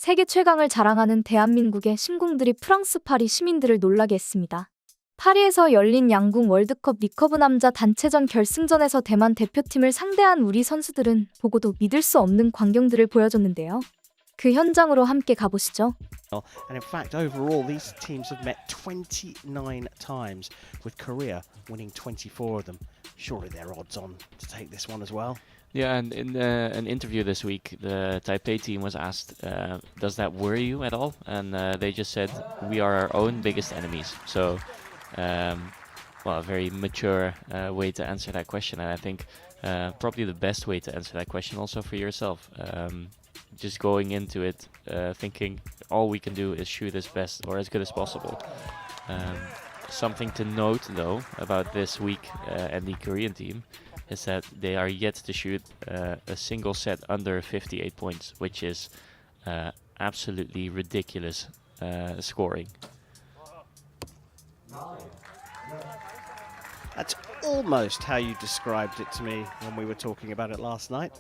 세계 최강을 자랑하는 대한민국의 신궁들이 프랑스 파리 시민들을 놀라게 했습니다. 파리에서 열린 양궁 월드컵 리커브 남자 단체전 결승전에서 대만 대표팀을 상대한 우리 선수들은 보고도 믿을 수 없는 광경들을 보여줬는데요. 그 현장으로 함께 가보시죠. And in fact, overall, these teams have met 29 times, with Korea winning 24 of them. Surely they're odds on to take this one as well. Yeah, and in an interview this week, the Taipei team was asked, does that worry you at all? And they just said, we are our own biggest enemies. So, well, a very mature way to answer that question. And I think probably the best way to answer that question also for yourself. Just going into it thinking all we can do is shoot as best or as good as possible. Something to note, though, about this week and the Korean team is that they are yet to shoot a single set under 58 points, which is absolutely ridiculous scoring. That's almost how you described it to me when we were talking about it last night.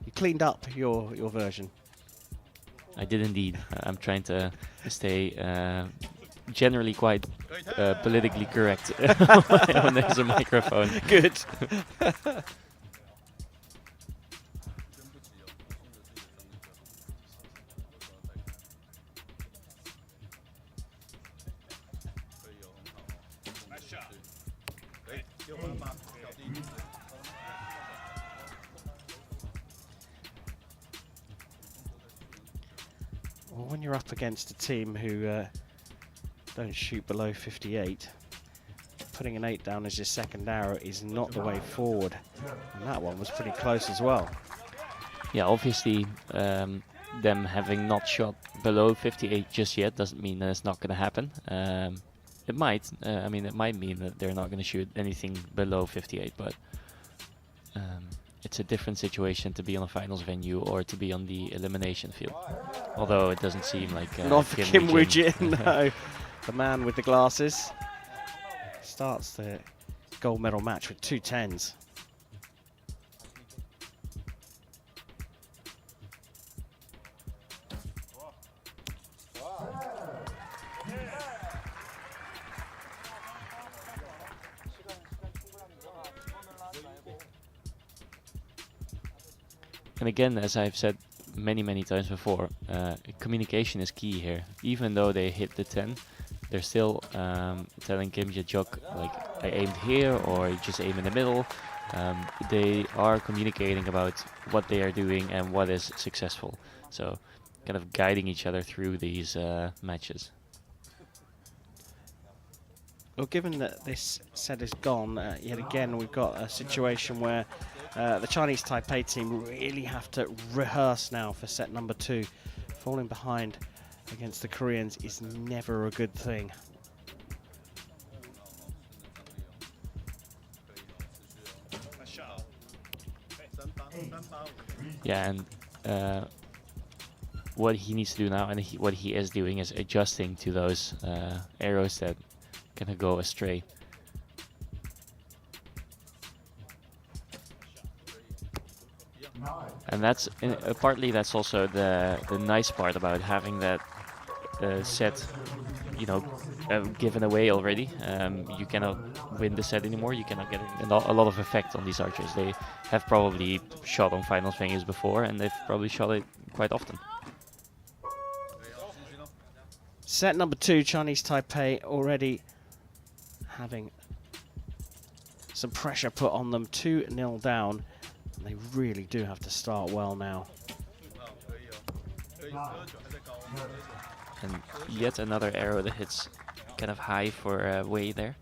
You cleaned up your version. I did indeed. I'm trying to stay generally quite politically correct when there's a microphone. Good. Well, when you're up against a team who don't shoot below 58, putting an 8 down as your second arrow is not the way forward. And that one was pretty close as well. Yeah, obviously them having not shot below 58 just yet doesn't mean that it's not going to happen. It might. I mean, it might mean that they're not going to shoot anything below 58, but it's a different situation to be on a finals venue or to be on the elimination field. Although it doesn't seem like not for Kim Woo-jin, no. The man with the glasses starts the gold medal match with 2 10s. And again, as I've said many times before, communication is key here. Even though they hit the 10, they're still telling Kim Jae-jok, like, I aimed here, or just aim in the middle. They are communicating about what they are doing and what is successful. So, kind of guiding each other through these matches. Well, given that this set is gone, yet again we've got a situation where the Chinese Taipei team really have to rehearse now for set number 2. Falling behind against the Koreans is never a good thing. Yeah, and what he needs to do now, and what he is doing, is adjusting to those arrows that kind of go astray. And that's partly that's also the nice part about having that set, you know, given away already. You cannot win the set anymore. You cannot get a lot of effect on these archers. They have probably shot on finals venues before, and they've probably shot it quite often. Set number 2, Chinese Taipei already having some pressure put on them, 2-0 down. And they really do have to start well now. And yet another arrow that hits kind of high for Wei there.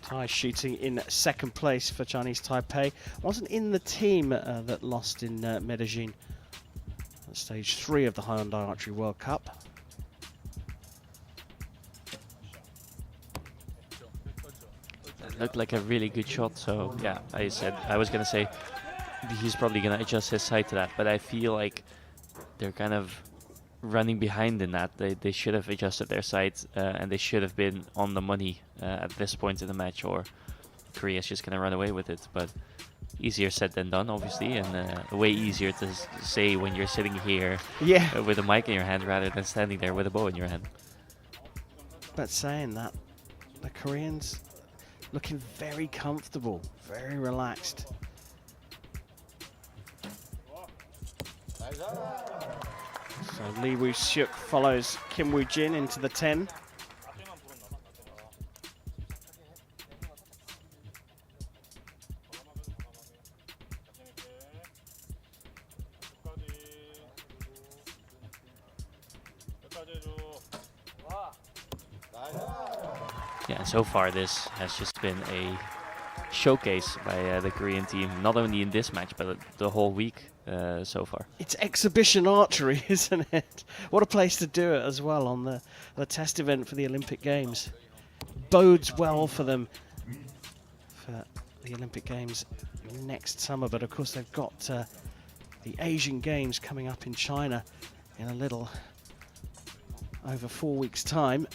Tai shooting in second place for Chinese Taipei. Wasn't in the team that lost in Medellin at stage 3 of the Hyundai Archery World Cup. That looked like a really good shot, so yeah, I was gonna say he's probably gonna adjust his sight to that, but I feel like they're kind of running behind in that. They should have adjusted their sight, and they should have been on the money at this point in the match, or Korea's just going to run away with it. But easier said than done, obviously, and way easier to say when you're sitting here with a mic in your hand rather than standing there with a bow in your hand. But saying that, the Koreans looking very comfortable, very relaxed. So Lee Woo-suk follows Kim Woo-jin into the 10. Yeah, and so far this has just been a showcase by the Korean team, not only in this match, but the whole week so far. It's exhibition archery, isn't it? What a place to do it as well on the test event for the Olympic Games. Bodes well for them for the Olympic Games next summer, but of course they've got the Asian Games coming up in China in a little over 4 weeks' time.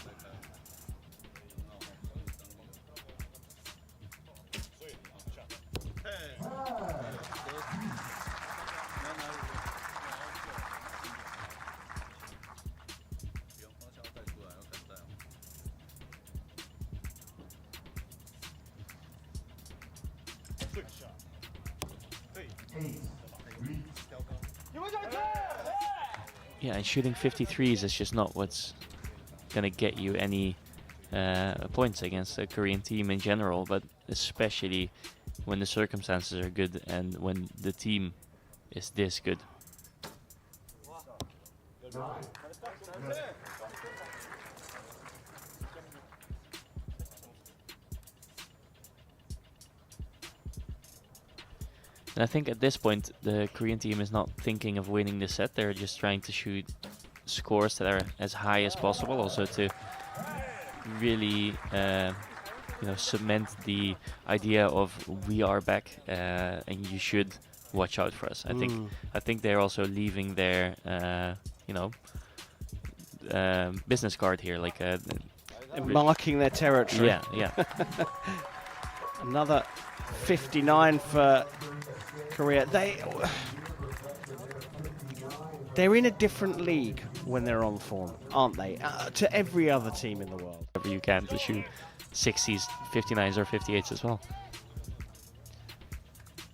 Yeah, and shooting 53s is just not what's gonna get you any points against the Korean team in general, but especially when the circumstances are good and when the team is this good. And I think at this point the Korean team is not thinking of winning the set. They're just trying to shoot scores that are as high as possible, also to really cement the idea of we are back and you should watch out for us. I think they're also leaving their business card here, like marking their territory. Yeah. Another 59 for Korea. They're in a different league when they're on form, aren't they? To every other team in the world. Whatever you can to shoot 60s, 59s or 58s as well.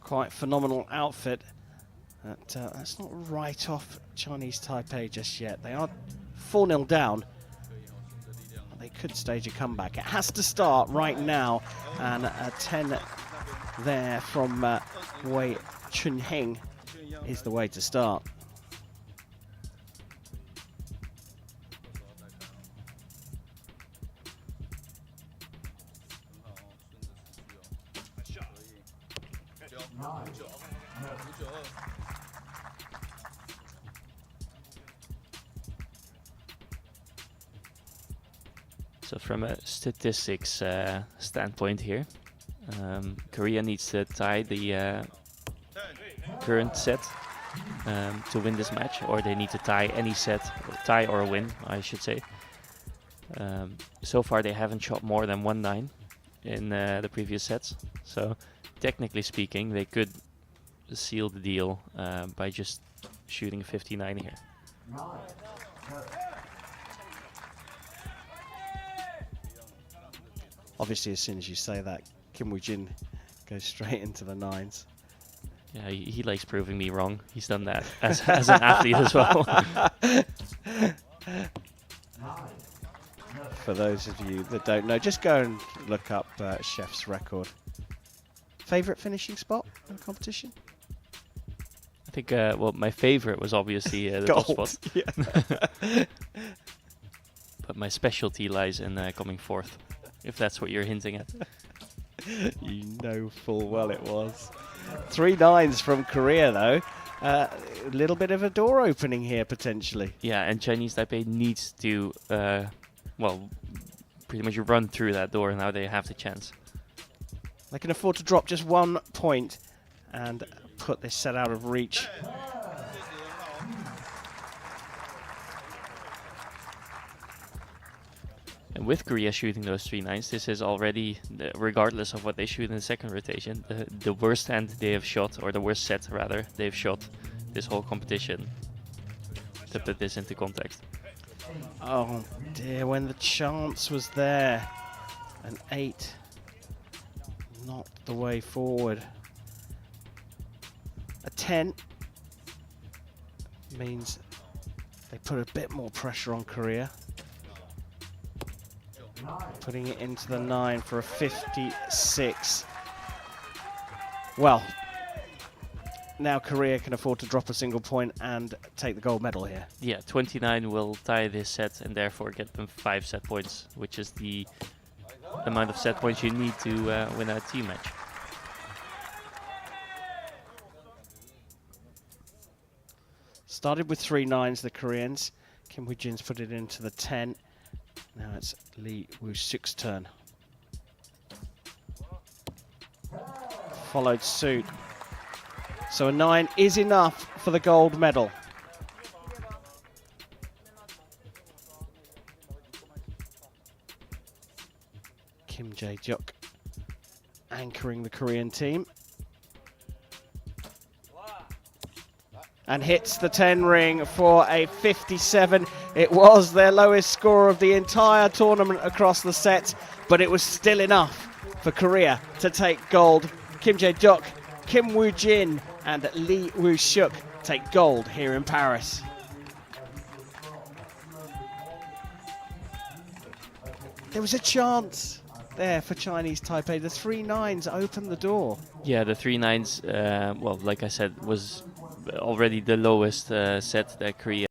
Quite phenomenal outfit. That's not right off Chinese Taipei just yet. They are 4-0 down. They could stage a comeback. It has to start right now, and a 10 there from Wei Chunheng is the way to start. So from a statistics standpoint here, Korea needs to tie the current set to win this match, or they need to tie any set, tie or win, I should say. So far they haven't shot more than 1-9 in the previous sets, so technically speaking they could seal the deal by just shooting 59 here. Obviously, as soon as you say that, Kim Woo-jin goes straight into the 9s. Yeah, he likes proving me wrong. He's done that as an athlete as well. For those of you that don't know, just go and look up Chef's record. Favourite finishing spot in the competition? I think, well, my favorite was obviously the top spot. Yeah. But my specialty lies in coming fourth, if that's what you're hinting at. You know full well it was. 3 9s from Korea, though. A little bit of a door opening here, potentially. Yeah, and Chinese Taipei needs to, pretty much run through that door. Now they have the chance. They can afford to drop just 1 point and put this set out of reach. with Korea shooting those 3-9s, this is already, regardless of what they shoot in the second rotation, the worst hand they have shot, or the worst set rather, they've shot this whole competition, to put this into context. Oh dear, when the chance was there, an 8, not the way forward. A 10 means they put a bit more pressure on Korea. Putting it into the 9 for a 56. Well, now Korea can afford to drop a single point and take the gold medal here. Yeah, 29 will tie this set and therefore get them 5 set points, which is the amount of set points you need to win a team match. Started with 3-9s, the Koreans. Kim Woo-jin's put it into the 10. Now it's Lee Woo-suk's turn. Followed suit. So a 9 is enough for the gold medal. Kim Jae-juk anchoring the Korean team. And hits the 10 ring for a 57. It was their lowest score of the entire tournament across the sets, but it was still enough for Korea to take gold. Kim Jae-juk, Kim Woo-jin and Lee Woo-suk take gold here in Paris. There was a chance there for Chinese Taipei. The 3-9s opened the door. Yeah, the 3-9s, well, like I said, was already the lowest set that Korea